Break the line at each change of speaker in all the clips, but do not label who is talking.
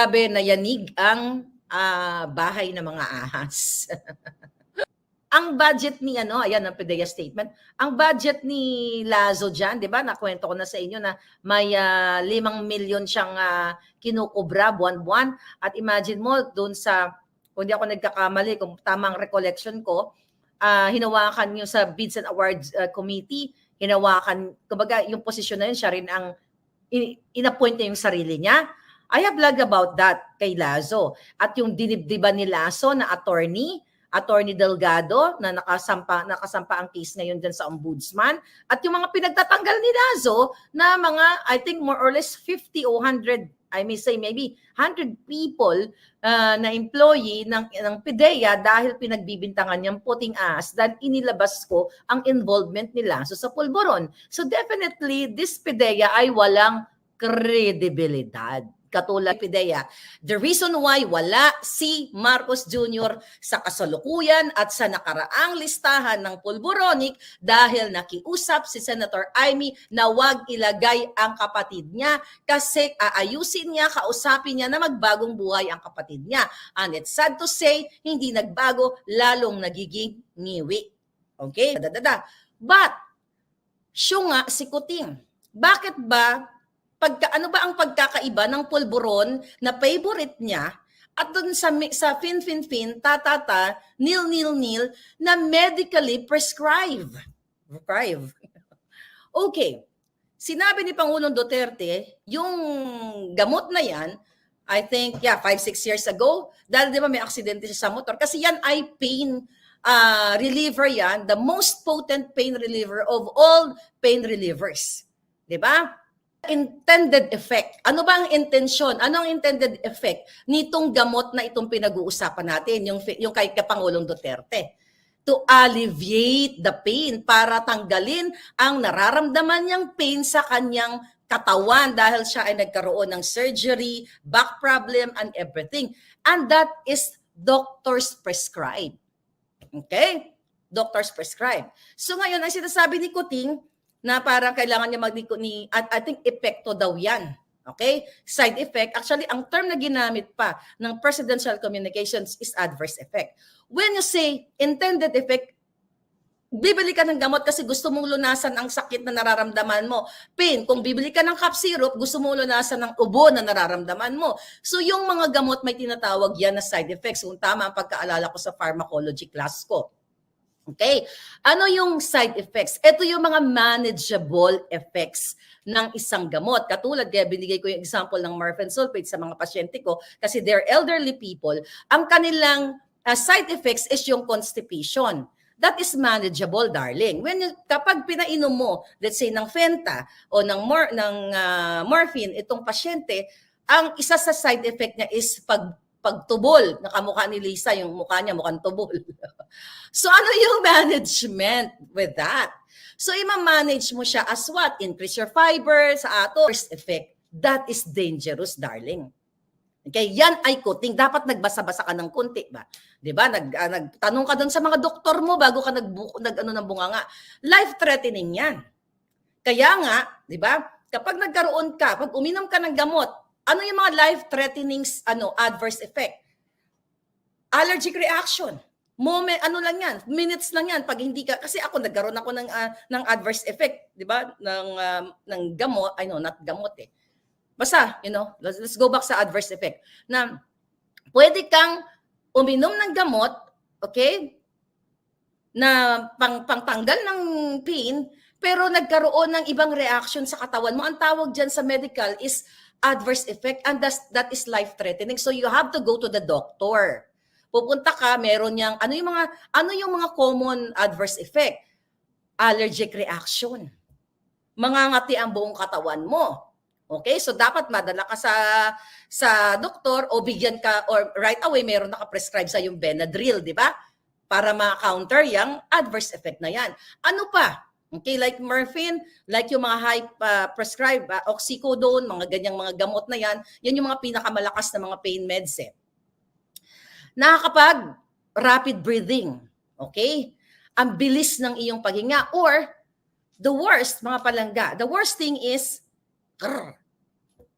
Grabe na yanig ang bahay ng mga ahas. Ang budget ni ayan ang PDEA statement. Ang budget ni Lazo diyan, 'di ba? Nakwento ko na sa inyo na may 5 milyon siyang kinukubra buwan-buwan at imagine mo doon sa kung di ako nagkakamali, kung tamang recollection ko, hinawakan niyo sa Bids and Awards Committee, hinawakan kumbaga yung posisyon na yun siya rin ang inappoint niya yung sarili niya. I have blogged about that kay Lazo. At yung dinibdiban ni Lazo na attorney Delgado na nakasampa ang case ngayon dyan sa ombudsman at yung mga pinagtatanggal ni Lazo na mga I think more or less 50 o 100 I may say maybe 100 people na employee ng PDEA dahil pinagbibintangan niyang puting ahas dahil inilabas ko ang involvement ni Lazo sa pulburon. So definitely this PDEA ay walang kredibilidad. Katulad PDEA. The reason why wala si Marcos Jr. sa kasalukuyan at sa nakaraang listahan ng pulburonic dahil nakiusap si Senator Amy na wag ilagay ang kapatid niya kasi aayusin niya, kausapin niya na magbagong buhay ang kapatid niya. And it's sad to say, hindi nagbago, lalong nagiging ngiwi. Okay? But, siya nga si Kuting. Bakit ba ano ba ang pagkakaiba ng pulburon na favorite niya at doon sa fin, nil, na medically prescribed? Okay. Sinabi ni Pangulong Duterte, yung gamot na yan, I think, 5-6 years ago, dahil di ba may aksidente siya sa motor, kasi yan ay pain reliever yan, the most potent pain reliever of all pain relievers. Di ba? Intended effect. Ano ba ang intensyon? Ano ang intended effect nitong gamot na itong pinag-uusapan natin, yung kay Pangulong Duterte? To alleviate the pain, para tanggalin ang nararamdaman niyang pain sa kanyang katawan dahil siya ay nagkaroon ng surgery, back problem, and everything. And that is doctors prescribe. Okay? Doctors prescribe. So ngayon, ang sinasabi ni Kuting, na parang kailangan niya at I think epekto daw yan. Okay? Side effect. Actually, ang term na ginamit pa ng presidential communications is adverse effect. When you say intended effect, bibili ka ng gamot kasi gusto mong lunasan ang sakit na nararamdaman mo. Pain, kung bibili ka ng cough syrup, gusto mong lunasan ng ubo na nararamdaman mo. So yung mga gamot may tinatawag yan na side effects. Kung tama ang pagkaalala ko sa pharmacology class ko. Okay? Ano yung side effects? Ito yung mga manageable effects ng isang gamot. Katulad, kaya binigay ko yung example ng Marfen sulfate sa mga pasyente ko kasi they're elderly people. Ang kanilang side effects is yung constipation. That is manageable, darling. Kapag pinainom mo, let's say, ng Fenta o ng morphine, itong pasyente, ang isa sa side effect niya is pagtubol. Nakamukha ni Lisa, yung mukha niya mukhang tubol. So ano yung management with that? So ima-manage mo siya as what? Increase your fiber sa first effect. That is dangerous, darling. Okay, yan ay Kuting. Dapat nagbasa-basa ka ng kunti ba? 'Di ba? Nagtanong ka doon sa mga doktor mo bago ka ng bunganga. Life-threatening yan. Kaya nga, 'di ba? Kapag nagkaroon ka, pag uminom ka ng gamot, ano yung mga life-threatening adverse effect? Allergic reaction. Moment, lang yan, minutes lang yan pag hindi ka, kasi ako nagkaroon ako ng adverse effect, 'di ba? Ng gamot, not gamot eh. Basta, let's go back sa adverse effect. Na pwede kang uminom ng gamot, okay? Na pangtanggal ng pain, pero nagkaroon ng ibang reaction sa katawan mo. Ang tawag diyan sa medical is adverse effect, and that is life-threatening. So you have to go to the doctor. Pupunta ka, meron niyang, ano yung mga common adverse effect? Allergic reaction. Mangangati ang buong katawan mo. Okay? So dapat madala ka sa doktor o bigyan ka, or right away meron naka-prescribe sa yung Benadryl, di ba? Para ma-counter yung adverse effect na yan. Ano pa? Okay, like morphine, like yung mga high prescribed, oxycodone, mga ganyang mga gamot na yan, yan yung mga pinakamalakas na mga pain meds eh. Nakakapag rapid breathing, okay? Ang bilis ng iyong paghinga, or the worst, mga palangga, the worst thing is,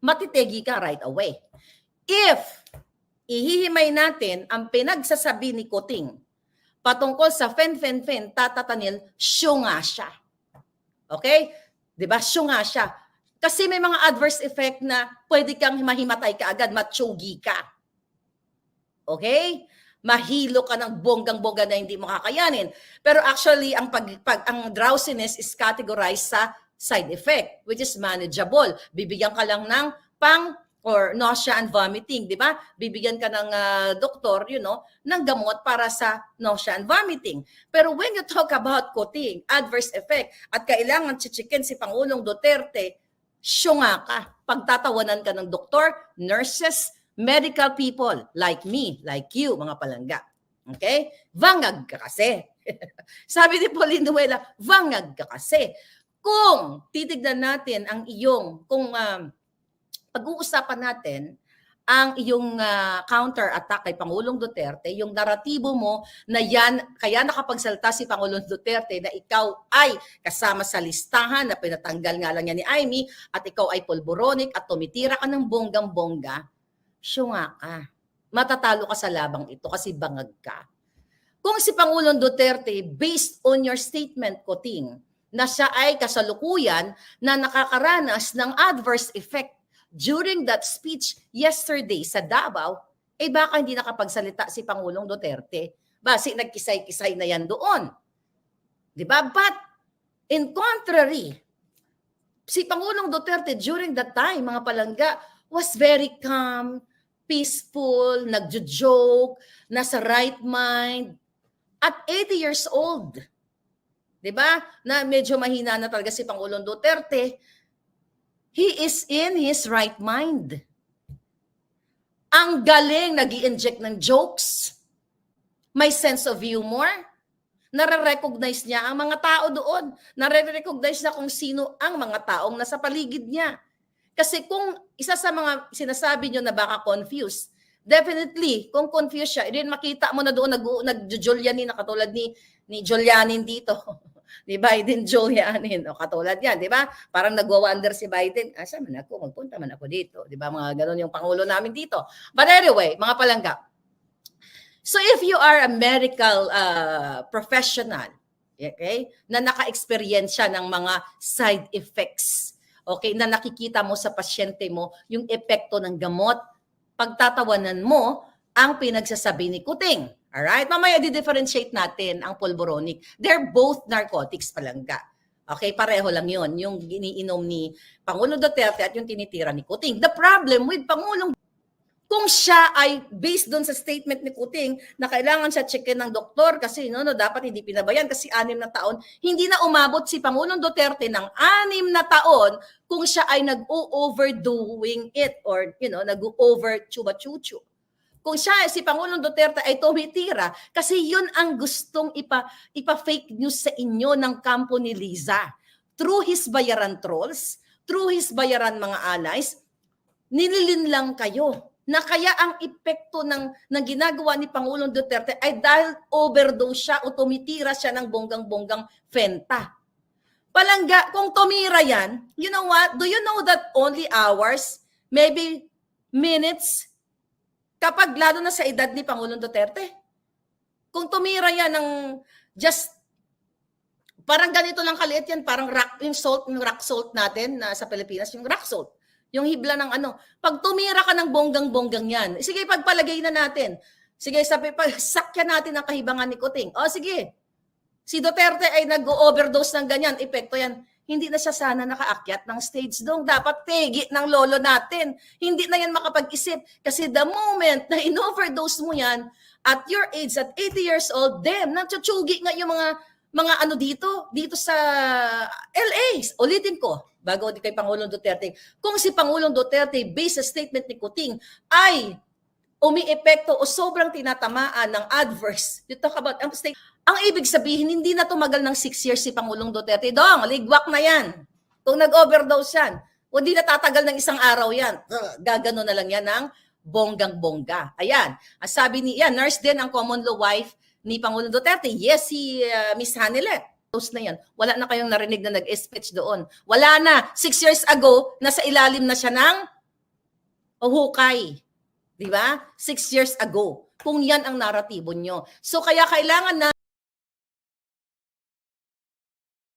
matitegi ka right away. If ihihimay natin ang pinagsasabi ni Kuting patungkol sa fen-fen-fen, tatatanil, syunga siya. Okay? Diba? Syunga siya. Kasi may mga adverse effect na pwede kang mahimatay ka agad, matsugi ka. Okay? Mahilo ka ng bonggang-bongga na hindi mo kakayanin. Pero actually, ang drowsiness is categorized sa side effect, which is manageable. Bibigyan ka lang ng or nausea and vomiting, di ba? Bibigyan ka ng doktor, ng gamot para sa nausea and vomiting. Pero when you talk about Kuting, adverse effect, at kailangan chichikin si Pangulong Duterte, syunga ka. Pagtatawanan ka ng doktor, nurses, medical people, like me, like you, mga palangga. Okay? Vangag ka kasi. Sabi ni Pauline Duela, vangag ka kasi. Kung titignan natin ang iyong, pag-uusapan natin ang iyong counter-attack kay Pangulong Duterte, yung naratibo mo na yan, kaya nakapagsalita si Pangulong Duterte na ikaw ay kasama sa listahan na pinatanggal nga lang niya ni Amy at ikaw ay pulboronic at tumitira ka ng bonggang-bongga, syunga ka. Matatalo ka sa labang ito kasi bangag ka. Kung si Pangulong Duterte, based on your statement, Kuting, na siya ay kasalukuyan na nakakaranas ng adverse effect during that speech yesterday sa Davao, baka hindi nakapagsalita si Pangulong Duterte. Basi nagkisay-kisay na yan doon. Diba? But, in contrary, si Pangulong Duterte during that time, mga palangga, was very calm, peaceful, nagjo-joke, nasa right mind, at 80 years old. Diba? Na medyo mahina na talaga si Pangulong Duterte, he is in his right mind. Ang galing nag-i-inject ng jokes. May sense of humor. Nare-recognize niya ang mga tao doon. Nare-recognize niya kung sino ang mga taong nasa paligid niya. Kasi kung isa sa mga sinasabi niyo na baka confused, definitely, kung confused siya, din makita mo na doon nag-Julianin na katulad ni Julianin dito. Di Biden, Julianin, o katulad yan, di ba? Parang nagwa-wonder si Biden, asa man ako, magpunta man ako dito. Di ba? Mga ganun yung Pangulo namin dito. But anyway, mga palangga. So if you are a medical professional, okay, na naka-experience ng mga side effects, okay, na nakikita mo sa pasyente mo, yung epekto ng gamot, pagtatawanan mo ang pinagsasabi ni Kuting. Alright? Mamaya di-differentiate natin ang pulboronic. They're both narcotics palangga. Okay? Pareho lang yon, yung iniinom ni Pangulong Duterte at yung tinitira ni Kuting. The problem with Pangulong, kung siya ay based doon sa statement ni Kuting na kailangan siya checkin ng doktor kasi dapat hindi pinabayan kasi 6 na taon, hindi na umabot si Pangulong Duterte ng 6 na taon kung siya ay nag-overdoing it or nag-over chuba-chuchu. Kung si Pangulong Duterte ay tumitira kasi yun ang gustong ipa-fake news sa inyo ng kampo ni Liza. Through his bayaran trolls, through his bayaran mga allies, nililin lang kayo na kaya ang epekto ng ginagawa ni Pangulong Duterte ay dahil overdose siya o tumitira siya ng bonggang-bonggang fenta. Palangga, kung tumira yan, you know what? Do you know that only hours, maybe minutes, kapag lalo na sa edad ni Pangulong Duterte, kung tumira yan ng just, parang ganito lang kaliit yan, parang yung rock salt natin na sa Pilipinas, yung rock salt, yung hibla ng pag tumira ka ng bonggang-bonggang yan, sige, pagpalagay na natin, sige, sakyan natin ang kahibangan ni Kuting, sige, si Duterte ay nag-overdose ng ganyan, epekto yan, hindi na siya sana nakaakyat ng stage doon. Dapat tegi ng lolo natin. Hindi na yan makapag-isip. Kasi the moment na in-overdose mo yan, at your age, at 80 years old, nagtsutsugi nga yung mga dito sa LA. Ulitin ko, bago kay Pangulong Duterte. Kung si Pangulong Duterte, based sa statement ni Kuting, ay umi-epekto o sobrang tinatamaan ng adverse, you talk about ang ibig sabihin, hindi na tumagal ng 6 years si Pangulong Duterte. Dong, ligwak na yan. Kung nag-overdose yan, o hindi na tatagal ng 1 araw yan. Gagano na lang yan ng bonggang-bongga. Ayan. Ang sabi nurse din ang common law wife ni Pangulong Duterte. Yes, si Miss Hanelet. Na yan. Wala na kayong narinig na nag-speech doon. Wala na. 6 years ago, nasa ilalim na siya ng hukay. Di ba? 6 years ago. Kung yan ang naratibo nyo. So kaya kailangan na